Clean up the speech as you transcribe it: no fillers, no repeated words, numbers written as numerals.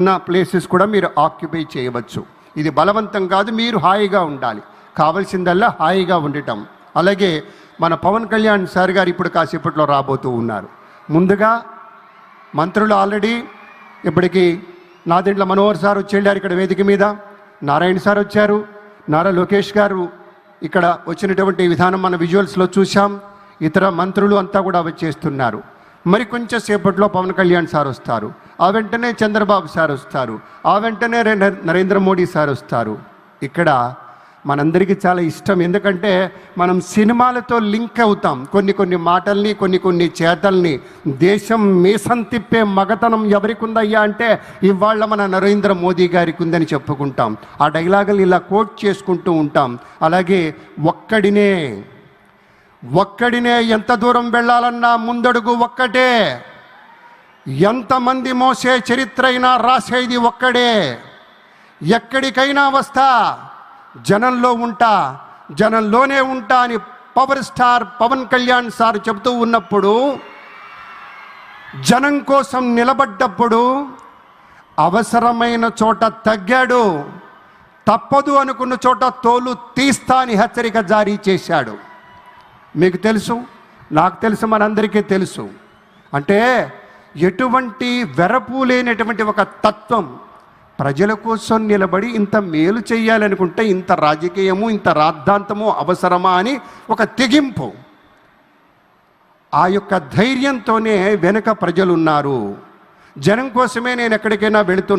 ఉన్న ప్లేసెస్ కూడా మీరు ఆక్యుపై చేయవచ్చు. ఇది బలవంతం కాదు, మీరు హాయిగా ఉండాలి. కావాల్సిందల్లా హాయిగా ఉండటం. అలాగే మన పవన్ కళ్యాణ్ సార్ గారు ఇప్పుడు కాసేపట్లో రాబోతూ ఉన్నారు. ముందుగా మంత్రులు ఆల్రెడీ ఇప్పటికీ నాదెండ్ల మనోహర్ సార్ వచ్చి వెళ్ళారు ఇక్కడ వేదిక మీద, నారాయణ సార్ వచ్చారు, నారా లోకేష్ గారు ఇక్కడ వచ్చినటువంటి విధానం మన విజువల్స్లో చూసాం. ఇతర మంత్రులు అంతా కూడా వచ్చేస్తున్నారు. మరి కొంచెం సేపట్లో పవన్ కళ్యాణ్ సార్ వస్తారు, ఆ వెంటనే చంద్రబాబు సార్ వస్తారు, ఆ వెంటనే నరేంద్ర మోడీ సార్ వస్తారు. ఇక్కడ మనందరికీ చాలా ఇష్టం, ఎందుకంటే మనం సినిమాలతో లింక్ అవుతాం. కొన్ని మాటల్ని, కొన్ని చేతల్ని. దేశం మీసం తిప్పే మగతనం ఎవరికి ఉందయ్యా అంటే ఇవాళ మన నరేంద్ర మోదీ గారికి ఉందని చెప్పుకుంటాం. ఆ డైలాగులు ఇలా కోట్ చేసుకుంటూ ఉంటాం. అలాగే ఒక్కడినే ఎంత దూరం వెళ్ళాలన్నా ముందడుగు ఒక్కటే, ఎంతమంది మోసే చరిత్ర అయినా రాసేది ఒక్కడే. ఎక్కడికైనా వస్తా, జనంలో ఉంటా, జనంలోనే ఉంటా అని power star Pawan Kalyan sir చెబుతూ ఉన్నప్పుడు, జనం కోసం నిలబడ్డప్పుడు అవసరమైన చోట తగ్గాడు, తప్పదు అనుకున్న చోట తోలు తీస్తా అని హెచ్చరిక జారీ చేశాడు. మీకు తెలుసు, నాకు తెలుసు, మనందరికీ తెలుసు. అంటే ఎటువంటి వెరపు లేనటువంటి ఒక తత్వం. ప్రజల కోసం నిలబడి ఇంత మేలు చేయాలనుకుంటే ఇంత రాజకీయము, ఇంత రాద్ధాంతము అవసరమా అని ఒక తెగింపు. ఆ యొక్క ధైర్యంతోనే వెనుక ప్రజలున్నారు. జనం కోసమే నేను ఎక్కడికైనా వెళుతున్నా.